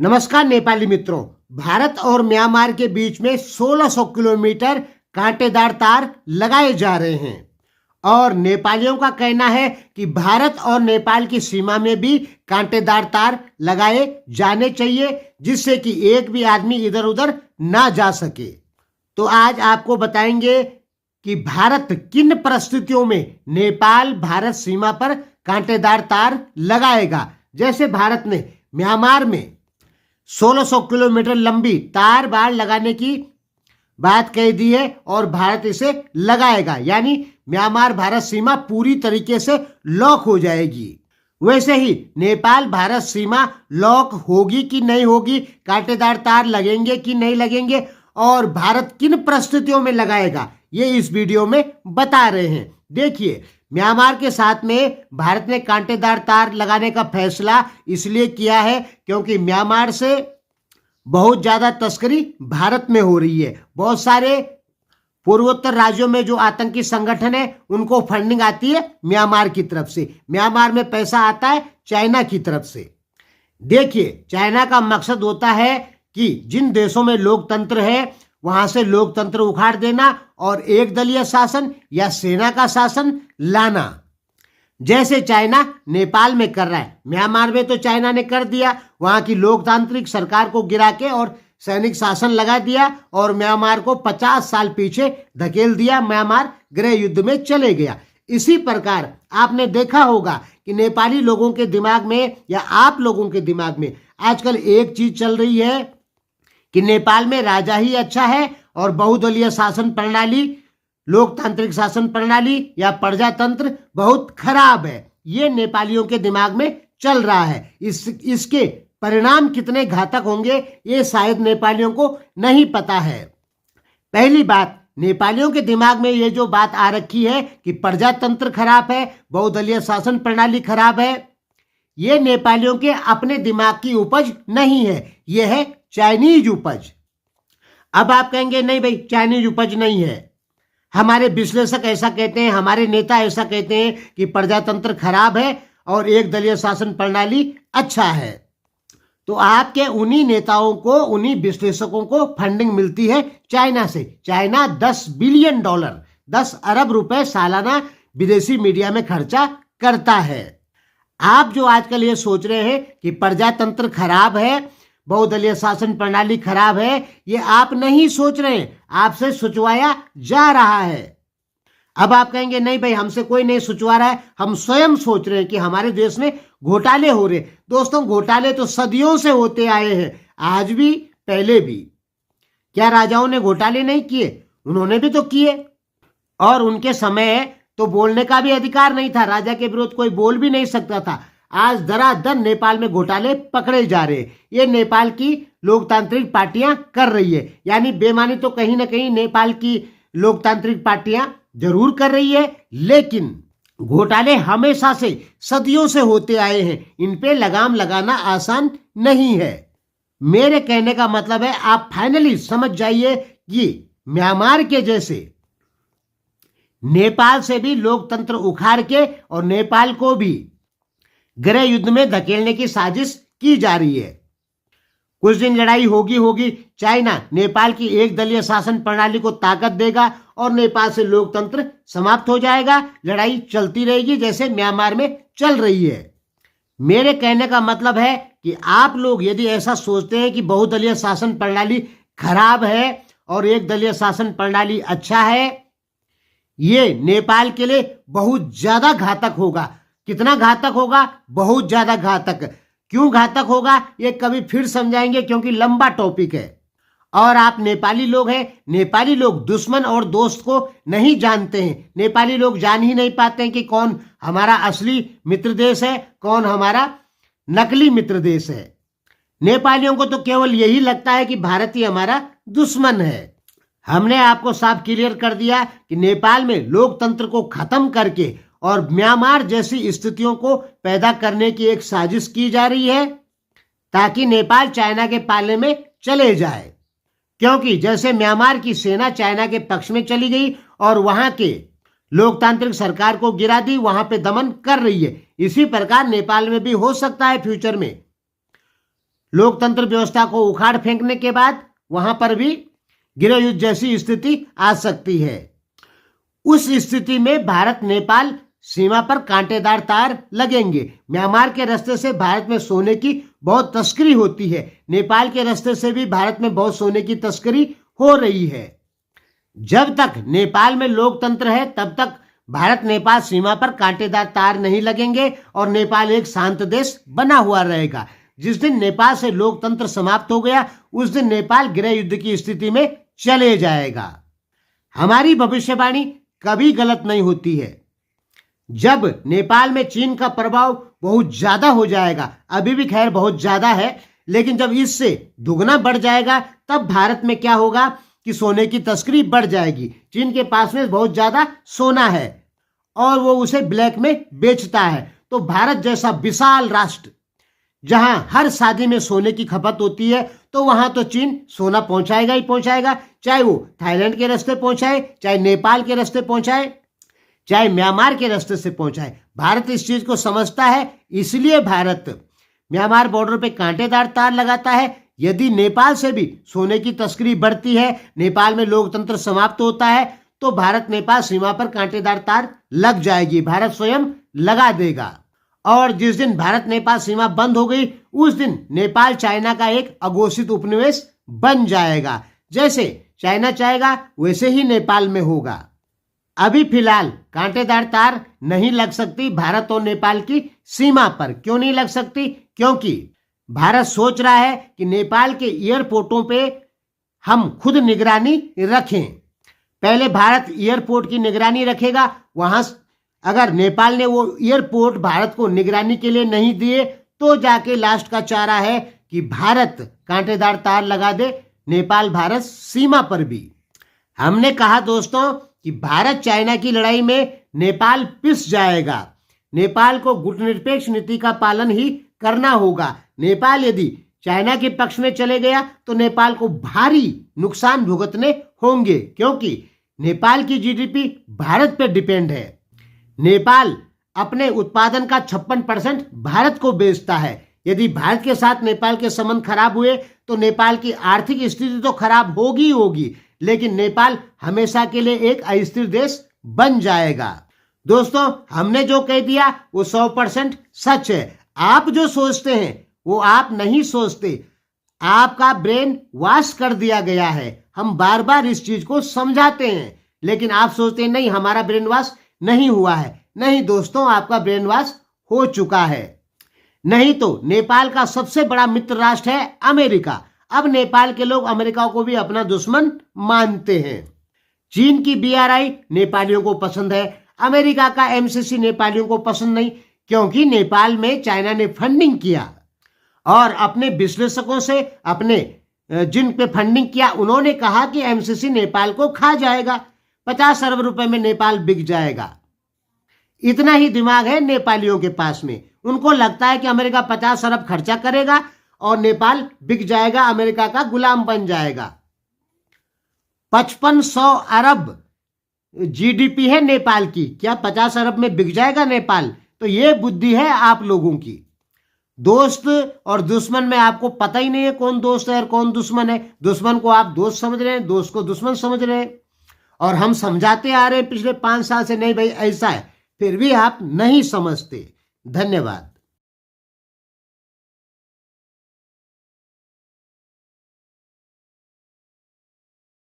नमस्कार नेपाली मित्रों। भारत और म्यांमार के बीच में 1600 किलोमीटर कांटेदार तार लगाए जा रहे हैं और नेपालियों का कहना है कि भारत और नेपाल की सीमा में भी कांटेदार तार लगाए जाने चाहिए, जिससे कि एक भी आदमी इधर उधर ना जा सके। तो आज आपको बताएंगे कि भारत किन परिस्थितियों में नेपाल भारत सीमा पर कांटेदार तार लगाएगा। जैसे भारत ने म्यांमार में 1600 किलोमीटर लंबी तार बाड़ लगाने की बात कह दी है और भारत इसे लगाएगा, यानी म्यांमार भारत सीमा पूरी तरीके से लॉक हो जाएगी। वैसे ही नेपाल भारत सीमा लॉक होगी कि नहीं होगी, कांटेदार तार लगेंगे कि नहीं लगेंगे और भारत किन परिस्थितियों में लगाएगा, ये इस वीडियो में बता रहे हैं। देखिए, म्यांमार के साथ में भारत ने कांटेदार तार लगाने का फैसला इसलिए किया है क्योंकि म्यांमार से बहुत ज्यादा तस्करी भारत में हो रही है। बहुत सारे पूर्वोत्तर राज्यों में जो आतंकी संगठन है उनको फंडिंग आती है म्यांमार की तरफ से। म्यांमार में पैसा आता है चाइना की तरफ से। देखिए, चाइना का मकसद होता है कि जिन देशों में लोकतंत्र है वहां से लोकतंत्र उखाड़ देना और एक दलीय शासन या सेना का शासन लाना, जैसे चाइना नेपाल में कर रहा है। म्यांमार में तो चाइना ने कर दिया, वहां की लोकतांत्रिक सरकार को गिरा के और सैनिक शासन लगा दिया और म्यांमार को 50 साल पीछे धकेल दिया। म्यांमार गृह युद्ध में चले गया। इसी प्रकार आपने देखा होगा कि नेपाली लोगों के दिमाग में या आप लोगों के दिमाग में आजकल एक चीज चल रही है कि नेपाल में राजा ही अच्छा है और बहुदलीय शासन प्रणाली, लोकतांत्रिक शासन प्रणाली या प्रजातंत्र बहुत खराब है। ये नेपालियों के दिमाग में चल रहा है। इसके परिणाम कितने घातक होंगे ये शायद नेपालियों को नहीं पता है। पहली बात, नेपालियों के दिमाग में ये जो बात आ रखी है कि प्रजातंत्र खराब है, बहुदलीय शासन प्रणाली खराब है, ये नेपालियों के अपने दिमाग की उपज नहीं है, ये है चाइनीज उपज। अब आप कहेंगे नहीं भाई, चाइनीज उपज नहीं है। हमारे विश्लेषक ऐसा कहते हैं, हमारे नेता ऐसा कहते हैं कि प्रजातंत्र खराब है और एक दलीय शासन प्रणाली अच्छा है। तो आपके उन्हीं नेताओं को, उन्हीं विश्लेषकों को फंडिंग मिलती है चाइना से। चाइना $10 बिलियन, 10 अरब रुपए सालाना विदेशी मीडिया में खर्चा करता है। आप जो आजकल ये सोच रहे हैं कि प्रजातंत्र खराब है, बहुदलीय शासन प्रणाली खराब है, ये आप नहीं सोच रहे हैं, आपसे सुचवाया जा रहा है। अब आप कहेंगे नहीं भाई, हमसे कोई नहीं सुचवा रहा है, हम स्वयं सोच रहे हैं कि हमारे देश में घोटाले हो रहे। दोस्तों, घोटाले तो सदियों से होते आए हैं, आज भी पहले भी। क्या राजाओं ने घोटाले नहीं किए? उन्होंने भी तो किए और उनके समय तो बोलने का भी अधिकार नहीं था। राजा के विरुद्ध कोई बोल भी नहीं सकता था। आज धराधर नेपाल में घोटाले पकड़े जा रहे हैं। ये नेपाल की लोकतांत्रिक पार्टियां कर रही है, यानी बेमानी तो कहीं ना कहीं नेपाल की लोकतांत्रिक पार्टियां जरूर कर रही है, लेकिन घोटाले हमेशा से, सदियों से होते आए हैं। इन पे लगाम लगाना आसान नहीं है। मेरे कहने का मतलब है, आप फाइनली समझ जाइए कि म्यांमार के जैसे नेपाल से भी लोकतंत्र उखाड़ के और नेपाल को भी गृह युद्ध में धकेलने की साजिश की जा रही है। कुछ दिन लड़ाई होगी, चाइना नेपाल की एक दलीय शासन प्रणाली को ताकत देगा और नेपाल से लोकतंत्र समाप्त हो जाएगा। लड़ाई चलती रहेगी जैसे म्यांमार में चल रही है। मेरे कहने का मतलब है कि आप लोग यदि ऐसा सोचते हैं कि बहुदलीय शासन प्रणाली खराब है और एक दलीय शासन प्रणाली अच्छा है, ये नेपाल के लिए बहुत ज्यादा घातक होगा। कितना घातक होगा? बहुत ज्यादा घातक। क्यों घातक होगा ये कभी फिर समझाएंगे, क्योंकि लंबा टॉपिक है। और आप नेपाली लोग हैं, नेपाली लोग दुश्मन और दोस्त को नहीं जानते हैं। नेपाली लोग जान ही नहीं पाते हैं कि कौन हमारा असली मित्र देश है, कौन हमारा नकली मित्र देश है। नेपालियों को तो केवल यही लगता है कि भारत ही हमारा दुश्मन है। हमने आपको साफ क्लियर कर दिया कि नेपाल में लोकतंत्र को खत्म करके और म्यांमार जैसी स्थितियों को पैदा करने की एक साजिश की जा रही है ताकि नेपाल चाइना के पाले में चले जाए। क्योंकि जैसे म्यांमार की सेना चाइना के पक्ष में चली गई और वहां के लोकतांत्रिक सरकार को गिरा दी, वहां पे दमन कर रही है, इसी प्रकार नेपाल में भी हो सकता है फ्यूचर में। लोकतंत्र व्यवस्था को उखाड़ फेंकने के बाद वहां पर भी गृह युद्ध जैसी स्थिति आ सकती है। उस स्थिति में भारत नेपाल सीमा पर कांटेदार तार लगेंगे। म्यांमार के रास्ते से भारत में सोने की बहुत तस्करी होती है। नेपाल के रास्ते से भी भारत में बहुत सोने की तस्करी हो रही है। जब तक नेपाल में लोकतंत्र है तब तक भारत नेपाल सीमा पर कांटेदार तार नहीं लगेंगे और नेपाल एक शांत देश बना हुआ रहेगा। जिस दिन नेपाल से लोकतंत्र समाप्त हो गया उस दिन नेपाल गृह युद्ध की स्थिति में चले जाएगा। हमारी भविष्यवाणी कभी गलत नहीं होती है। जब नेपाल में चीन का प्रभाव बहुत ज्यादा हो जाएगा, अभी भी खैर बहुत ज्यादा है, लेकिन जब इससे दुगना बढ़ जाएगा तब भारत में क्या होगा कि सोने की तस्करी बढ़ जाएगी। चीन के पास में बहुत ज्यादा सोना है और वो उसे ब्लैक में बेचता है। तो भारत जैसा विशाल राष्ट्र जहां हर शादी में सोने की खपत होती है, तो वहां तो चीन सोना पहुंचाएगा ही पहुंचाएगा, चाहे वो थाईलैंड के रास्ते पहुंचाए, चाहे नेपाल के रास्ते पहुंचाए, चाहे म्यांमार के रास्ते से पहुंचाए। भारत इस चीज को समझता है, इसलिए भारत म्यांमार बॉर्डर पे कांटेदार तार लगाता है। यदि नेपाल से भी सोने की तस्करी बढ़ती है, नेपाल में लोकतंत्र समाप्त होता है, तो भारत नेपाल सीमा पर कांटेदार तार लग जाएगी, भारत स्वयं लगा देगा। और जिस दिन भारत नेपाल सीमा बंद हो गई उस दिन नेपाल चाइना का एक अघोषित उपनिवेश बन जाएगा। जैसे चाइना चाहेगा वैसे ही नेपाल में होगा। अभी फिलहाल कांटेदार तार नहीं लग सकती भारत और नेपाल की सीमा पर। क्यों नहीं लग सकती? क्योंकि भारत सोच रहा है कि नेपाल के एयरपोर्टों पे हम खुद निगरानी रखें। पहले भारत एयरपोर्ट की निगरानी रखेगा, वहां अगर नेपाल ने वो एयरपोर्ट भारत को निगरानी के लिए नहीं दिए तो जाके लास्ट का चारा है कि भारत कांटेदार तार लगा दे नेपाल भारत सीमा पर भी। हमने कहा दोस्तों कि भारत चाइना की लड़ाई में नेपाल पिस जाएगा। नेपाल को गुटनिरपेक्ष नीति का पालन ही करना होगा। नेपाल यदि चाइना के पक्ष में चले गया तो नेपाल को भारी नुकसान भुगतने होंगे, क्योंकि नेपाल की जीडीपी भारत पर डिपेंड है। नेपाल अपने उत्पादन का 56% भारत को बेचता है। यदि भारत के साथ नेपाल के संबंध खराब हुए तो नेपाल की आर्थिक स्थिति तो खराब होगी होगी, लेकिन नेपाल हमेशा के लिए एक अस्थिर देश बन जाएगा। दोस्तों, हमने जो कह दिया वो 100% सच है। आप जो सोचते हैं वो आप नहीं सोचते, आपका ब्रेन वॉश कर दिया गया है। हम बार बार इस चीज को समझाते हैं, लेकिन आप सोचते हैं नहीं हमारा ब्रेन वॉश नहीं हुआ है। नहीं दोस्तों, आपका ब्रेन वॉश हो चुका है। नहीं तो नेपाल का सबसे बड़ा मित्र राष्ट्र है अमेरिका। अब नेपाल के लोग अमेरिका को भी अपना दुश्मन मानते हैं। चीन की बीआरआई नेपालियों को पसंद है, अमेरिका का एमसीसी नेपालियों को पसंद नहीं, क्योंकि नेपाल में चाइना ने फंडिंग किया और अपने विश्लेषकों से अपने जिन पे फंडिंग किया उन्होंने कहा कि एमसीसी नेपाल को खा जाएगा, 50 अरब रुपए में नेपाल बिक जाएगा। इतना ही दिमाग है नेपालियों के पास में। उनको लगता है कि अमेरिका 50 अरब खर्चा करेगा और नेपाल बिक जाएगा, अमेरिका का गुलाम बन जाएगा। 5500 अरब जीडीपी है नेपाल की, क्या 50 अरब में बिक जाएगा नेपाल? तो ये बुद्धि है आप लोगों की। दोस्त और दुश्मन में आपको पता ही नहीं है कौन दोस्त है और कौन दुश्मन है। दुश्मन को आप दोस्त समझ रहे हैं, दोस्त को दुश्मन समझ रहे हैं। और हम समझाते आ रहे हैं पिछले 5 साल से नहीं भाई ऐसा है, फिर भी आप नहीं समझते। धन्यवाद।